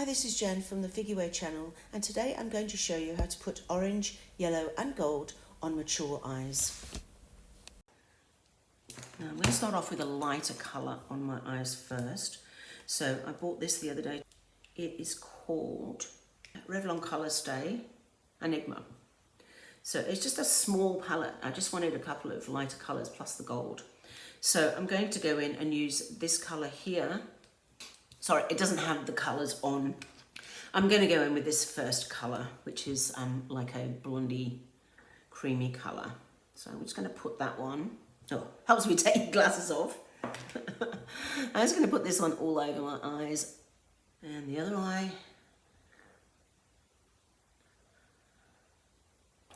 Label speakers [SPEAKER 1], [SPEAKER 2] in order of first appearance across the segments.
[SPEAKER 1] Hi, this is Jen from the Figgy Way channel, and today I'm going to show you how to put orange, yellow and gold on mature eyes. Now I'm going to start off with a lighter colour on my eyes first. So I bought this the other day. It is called Revlon Colour Stay Enigma. So it's just a small palette. I just wanted a couple of lighter colours plus the gold. So I'm going to go in and use this colour here. Sorry, it doesn't have the colours on. I'm going to go in with this first colour, which is like a blondie, creamy colour. So I'm just going to put that one. Oh, helps me take glasses off. I'm just going to put this one all over my eyes. And the other eye.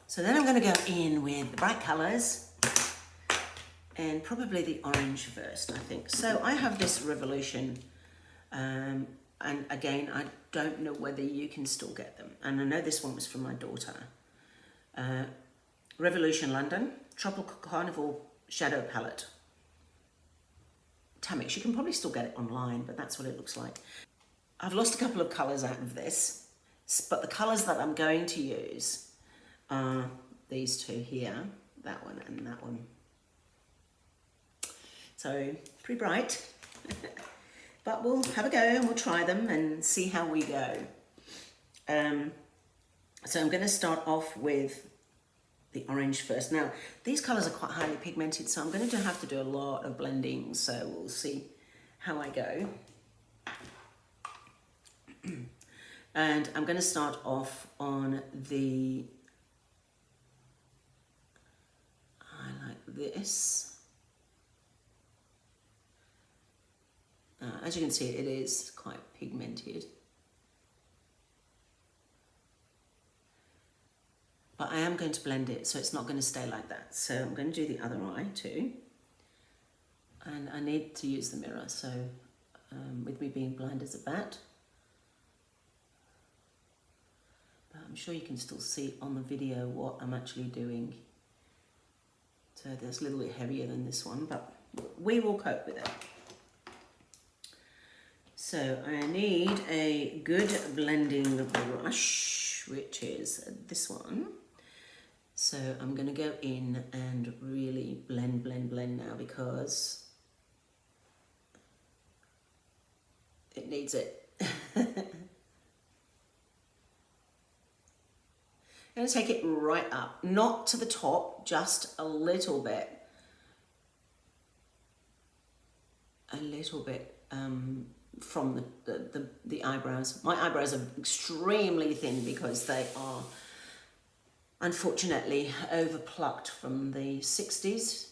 [SPEAKER 1] So then I'm going to go in with the bright colours. And probably the orange first, I think. So I have this Revolution. And again, I don't know whether you can still get them. And I know this one was from my daughter. Revolution London, Tropical Carnival Shadow Palette. Tamix, you can probably still get it online, but that's what it looks like. I've lost a couple of colours out of this, but the colours that I'm going to use are these two here, that one and that one. So, pretty bright. But we'll have a go and we'll try them and see how we go. So I'm going to start off with the orange first. Now, these colours are quite highly pigmented, so I'm going to have to do a lot of blending, so we'll see how I go. And I'm going to start off on the, I like this. As you can see, it is quite pigmented. But I am going to blend it, so it's not going to stay like that. So I'm going to do the other eye too. And I need to use the mirror, so with me being blind as a bat. But I'm sure you can still see on the video what I'm actually doing. So that's a little bit heavier than this one, but we will cope with it. So I need a good blending brush, which is this one. So I'm going to go in and really blend now because it needs it. I'm going to take it right up, not to the top, just a little bit. From the eyebrows. My eyebrows are extremely thin because they are unfortunately over plucked from the 60s,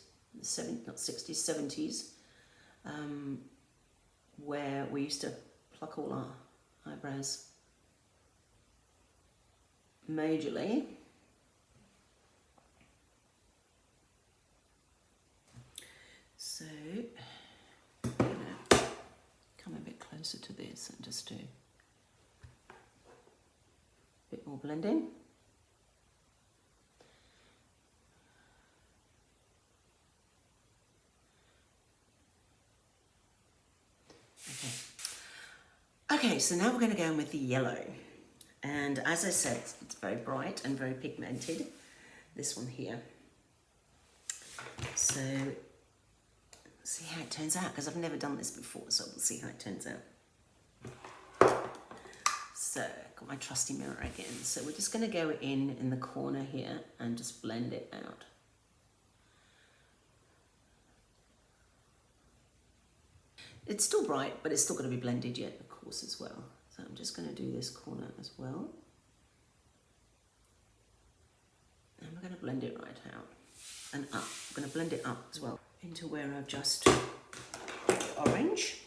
[SPEAKER 1] not 60s, 70s, where we used to pluck all our eyebrows majorly. So come a bit closer to this and just do a bit more blending. Okay, so now we're going to go in with the yellow. And as I said, it's very bright and very pigmented, this one here. So see how it turns out, because I've never done this before, so we'll see how it turns out. So I've got my trusty mirror again. So we're just going to go in the corner here and just blend it out. It's still bright, but it's still going to be blended yet, of course, as well. So I'm just going to do this corner as well. And we're going to blend it right out and up. I'm going to blend it up as well into where I've just put the orange.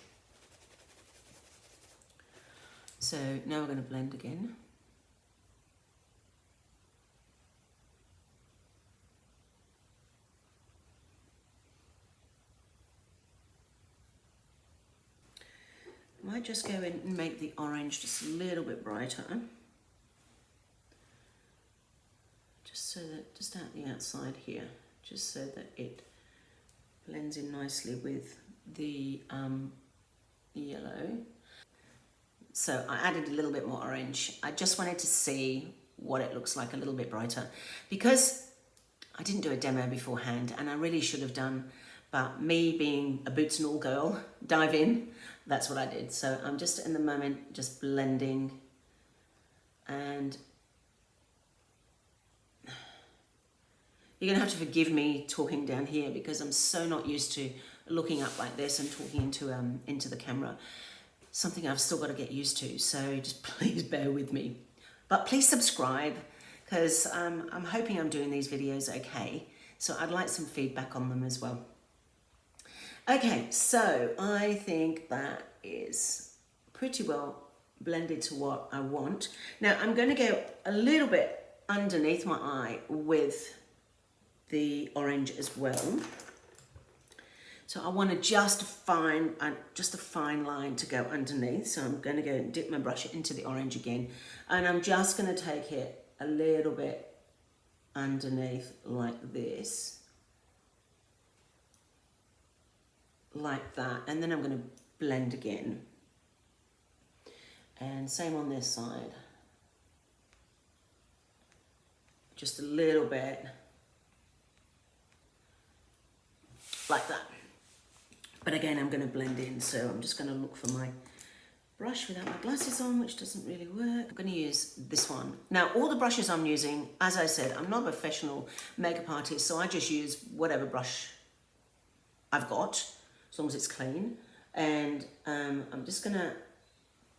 [SPEAKER 1] So now we're going to blend again. I might just go in and make the orange just a little bit brighter. Just so that, just out the outside here, just so that it blends in nicely with the yellow. So I added a little bit more orange. I just wanted to see what it looks like a little bit brighter, because I didn't do a demo beforehand and I really should have done, but me being a boots and all girl, dive in, that's what I did. So I'm just in the moment, just blending, and you're gonna have to forgive me talking down here because I'm so not used to looking up like this and talking into the camera. Something I've still got to get used to, so just please bear with me. But please subscribe, because I'm hoping I'm doing these videos okay. So I'd like some feedback on them as well. Okay, so I think that is pretty well blended to what I want. Now I'm going to go a little bit underneath my eye with the orange as well. So I want to just a fine line to go underneath. So I'm going to go and dip my brush into the orange again. And I'm just going to take it a little bit underneath like this. Like that. And then I'm going to blend again. And same on this side. Just a little bit. Like that. But again, I'm going to blend in, so I'm just going to look for my brush without my glasses on, which doesn't really work. I'm going to use this one. Now, all the brushes I'm using, as I said, I'm not a professional makeup artist, so I just use whatever brush I've got, as long as it's clean. And I'm just going to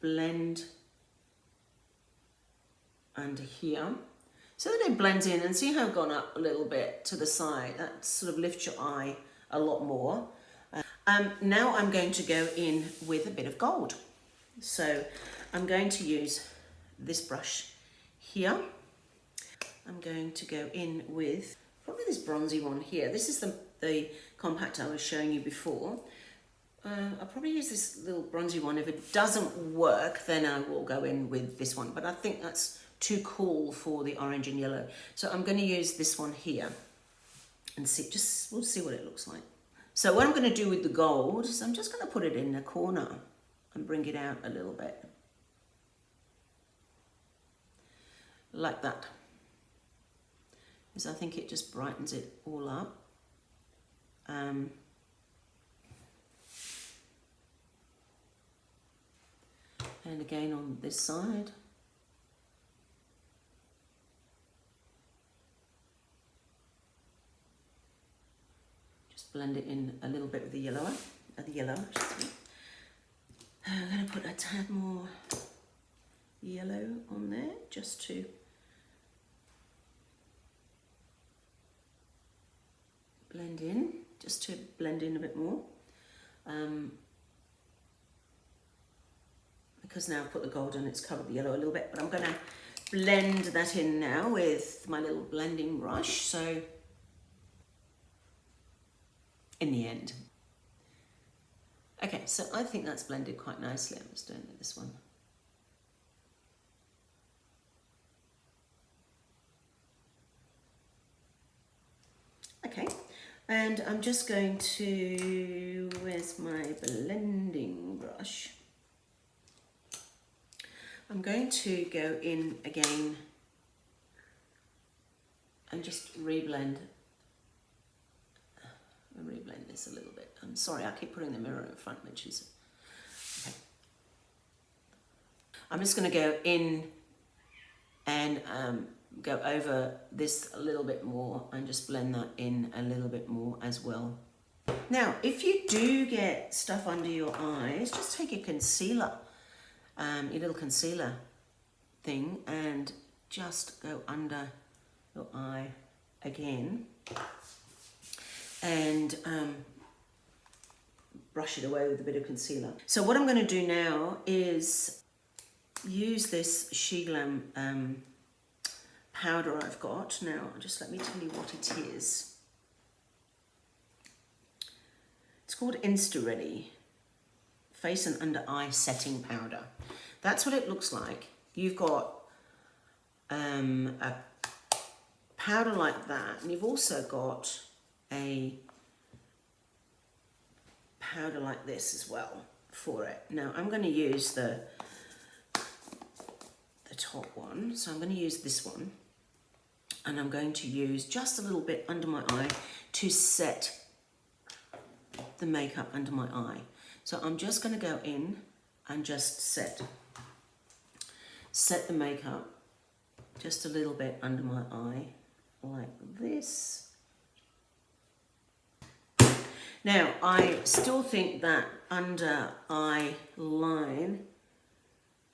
[SPEAKER 1] blend under here, so that it blends in, and see how I've gone up a little bit to the side. That sort of lifts your eye a lot more. Now I'm going to go in with a bit of gold. So I'm going to use this brush here. I'm going to go in with probably this bronzy one here. This is the compact I was showing you before. I'll probably use this little bronzy one. If it doesn't work, then I will go in with this one. But I think that's too cool for the orange and yellow. So I'm going to use this one here and see. We'll see what it looks like. So what I'm going to do with the gold is I'm just going to put it in the corner and bring it out a little bit. Like that. Because I think it just brightens it all up. And again on this side. Blend it in a little bit with the yellow. I'm going to put a tad more yellow on there just to blend in, a bit more. Because now I've put the gold on, it's covered the yellow a little bit, but I'm going to blend that in now with my little blending brush. So in the end. Okay, so I think that's blended quite nicely. I'm just doing this one. Okay, and I'm just going to, where's my blending brush? I'm going to go in again and just reblend this a little bit. I'm sorry, I keep putting the mirror in front, which is okay. I'm just going to go in and go over this a little bit more and just blend that in a little bit more as well. Now, if you do get stuff under your eyes, just take your concealer, your little concealer thing, and just go under your eye again. And brush it away with a bit of concealer. So what I'm going to do now is use this She Glam powder I've got. Now, just let me tell you what it is. It's called Insta Ready Face and Under Eye Setting Powder. That's what it looks like. You've got a powder like that, and you've also got a powder like this as well for it. Now I'm going to use the top one. So I'm going to use this one. And I'm going to use just a little bit under my eye to set the makeup under my eye. So I'm just going to go in and just set the makeup just a little bit under my eye, like this. Now, I still think that under eye line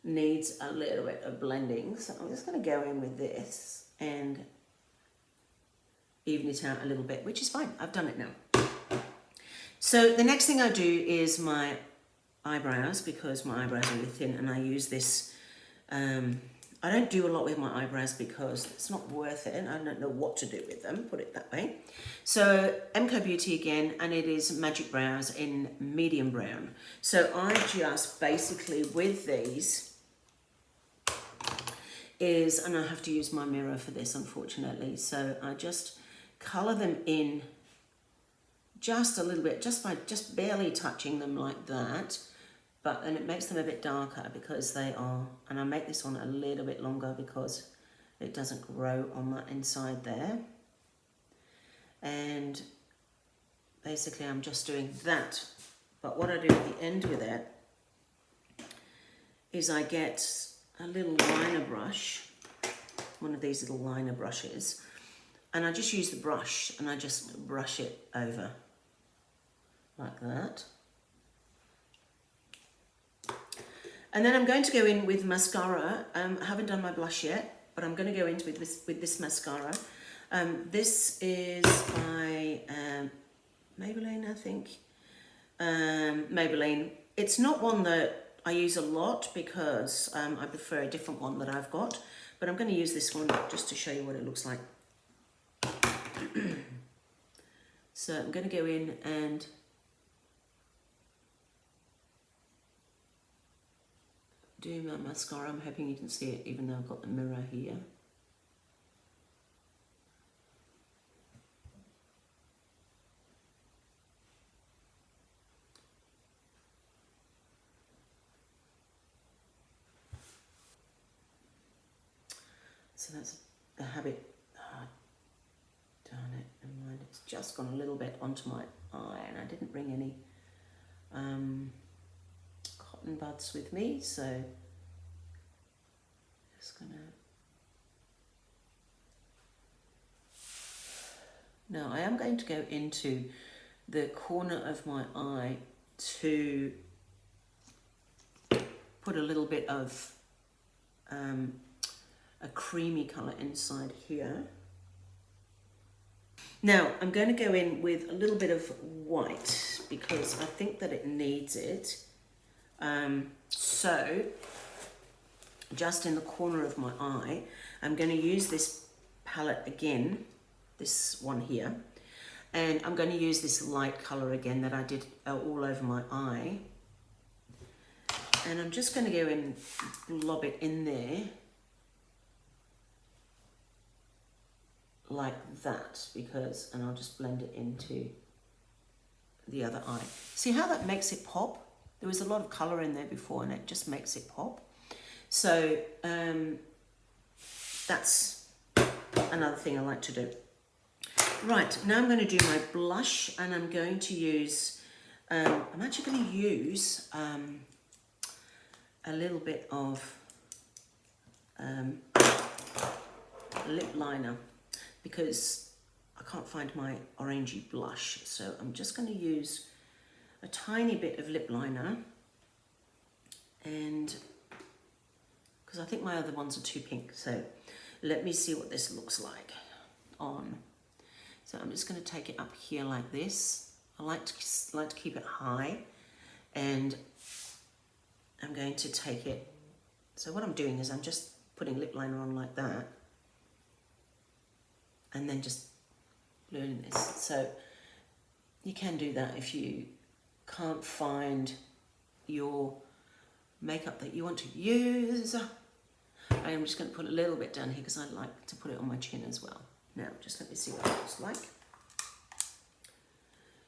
[SPEAKER 1] needs a little bit of blending. So I'm just going to go in with this and even it out a little bit, which is fine. I've done it now. So the next thing I do is my eyebrows, because my eyebrows are really thin, and I use this. I don't do a lot with my eyebrows because it's not worth it, and I don't know what to do with them, put it that way. So MCO Beauty again, and it is Magic Brows in medium brown. So I just basically with these and I have to use my mirror for this, unfortunately. So I just colour them in just a little bit, just by just barely touching them like that. But then it makes them a bit darker because they are, and I make this one a little bit longer because it doesn't grow on that inside there. And basically I'm just doing that. But what I do at the end with it is I get a little liner brush, one of these little liner brushes, and I just use the brush and I just brush it over like that. And then I'm going to go in with mascara. I haven't done my blush yet, but I'm going to go into with this mascara. This is by Maybelline, I think. Maybelline. It's not one that I use a lot because I prefer a different one that I've got, but I'm going to use this one just to show you what it looks like. So I'm going to go in and do my mascara. I'm hoping you can see it even though I've got the mirror here. So that's the habit. Oh, darn it, never mind. It's just gone a little bit onto my eye, and I didn't bring any cotton buds with me, so just gonna. Now I am going to go into the corner of my eye to put a little bit of a creamy colour inside here. Now I'm going to go in with a little bit of white because I think that it needs it. So just in the corner of my eye, I'm going to use this palette again, this one here, and I'm going to use this light colour again that I did all over my eye, and I'm just going to go in and lob it in there like that, because, and I'll just blend it into the other eye. See how that makes it pop? There was a lot of colour in there before and it just makes it pop. So that's another thing I like to do. Right, now I'm going to do my blush, and I'm going to use, I'm actually going to use a little bit of lip liner because I can't find my orangey blush. So I'm just going to use a tiny bit of lip liner, and because I think my other ones are too pink. So let me see what this looks like on. So I'm just going to take it up here like this. I like to keep it high, and I'm going to take it. So what I'm doing is I'm just putting lip liner on like that, and then just blurring this. So you can do that if you can't find your makeup that you want to use. I'm just going to put a little bit down here because I like to put it on my chin as well. Now, just let me see what it looks like.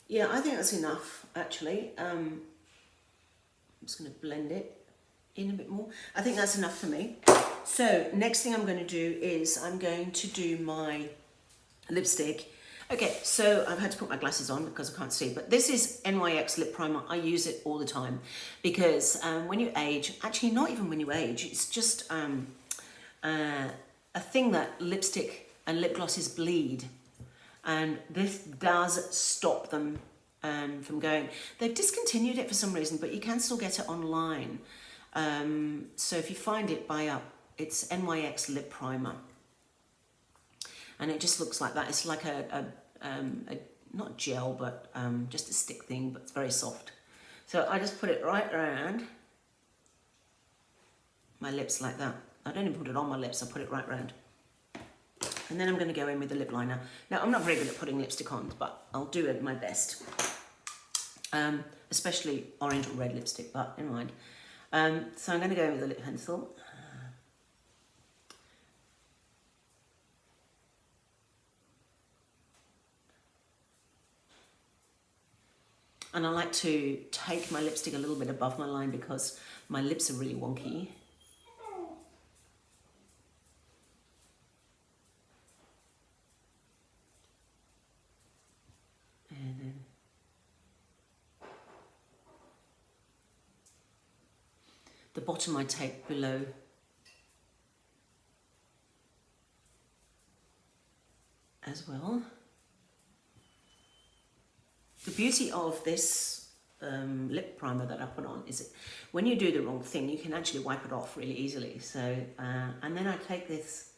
[SPEAKER 1] Yeah, I think that's enough, actually. I'm just going to blend it in a bit more. I think that's enough for me. So next thing I'm going to do is I'm going to do my lipstick. Okay, so I've had to put my glasses on because I can't see, but this is NYX lip primer. I use it all the time because when you age, actually not even when you age, it's just a thing that lipstick and lip glosses bleed, and this does stop them from going. They've discontinued it for some reason, but you can still get it online. So if you find it, buy up. It's NYX lip primer. And it just looks like that. It's like a not gel, but just a stick thing, but it's very soft. So I just put it right around my lips like that. I don't even put it on my lips, I put it right around. And then I'm going to go in with the lip liner. Now, I'm not very good at putting lipstick on, but I'll do it my best. Especially orange or red lipstick, but never mind. So I'm going to go in with the lip pencil. And I like to take my lipstick a little bit above my line because my lips are really wonky. And then the bottom I take below. As well. The beauty of this lip primer that I put on is that when you do the wrong thing, you can actually wipe it off really easily. So, and then I take this,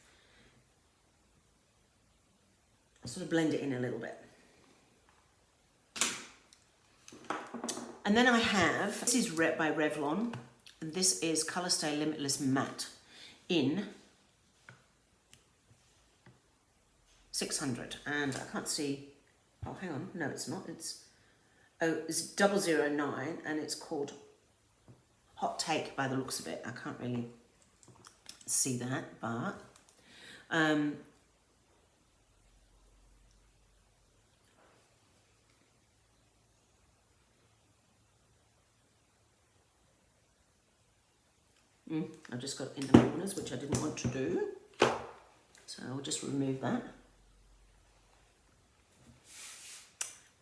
[SPEAKER 1] I sort of blend it in a little bit. And then I have, this is by Revlon, and this is Color Stay Limitless Matte in 600, and I can't see. Oh, hang on. No, it's not. It's 009, and it's called Hot Take by the looks of it. I can't really see that, but I've just got it in the corners, which I didn't want to do. So I'll just remove that.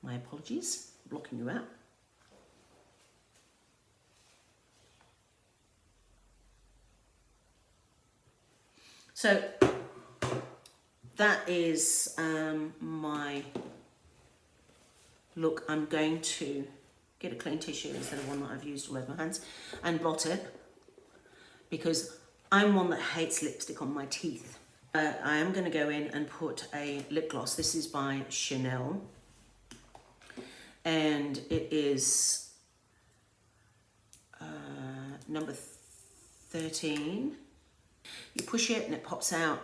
[SPEAKER 1] My apologies, blocking you out. So that is my look. I'm going to get a clean tissue instead of one that I've used all over my hands and blot it, because I'm one that hates lipstick on my teeth. I am going to go in and put a lip gloss. This is by Chanel, and it is number 13. You push it and it pops out.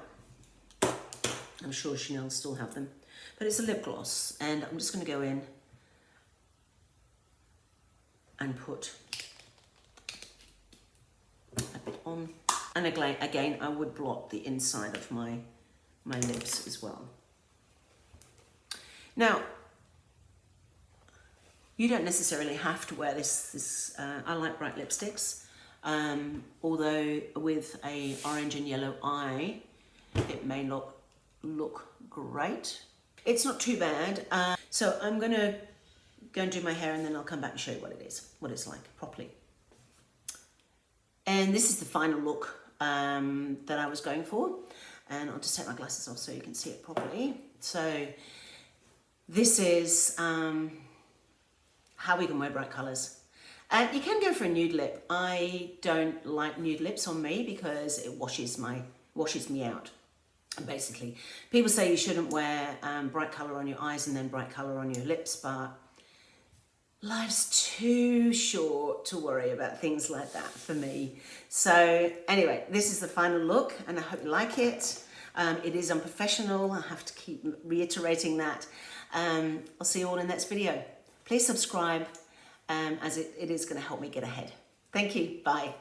[SPEAKER 1] I'm sure Chanel still have them, but it's a lip gloss, and I'm just going to go in and put a bit on. And again, I would blot the inside of my lips as well. Now, you don't necessarily have to wear this. I like bright lipsticks, although with a orange and yellow eye, it may not look great. It's not too bad. So I'm gonna go and do my hair, and then I'll come back and show you what it is, what it's like properly. And this is the final look that I was going for, and I'll just take my glasses off so you can see it properly. So this is how we can wear bright colours. And you can go for a nude lip. I don't like nude lips on me because it washes me out. And basically, people say you shouldn't wear bright colour on your eyes and then bright colour on your lips, but life's too short to worry about things like that for me. So anyway, this is the final look, and I hope you like it. It is unprofessional. I have to keep reiterating that. I'll see you all in the next video. Please subscribe, as it is going to help me get ahead. Thank you. Bye.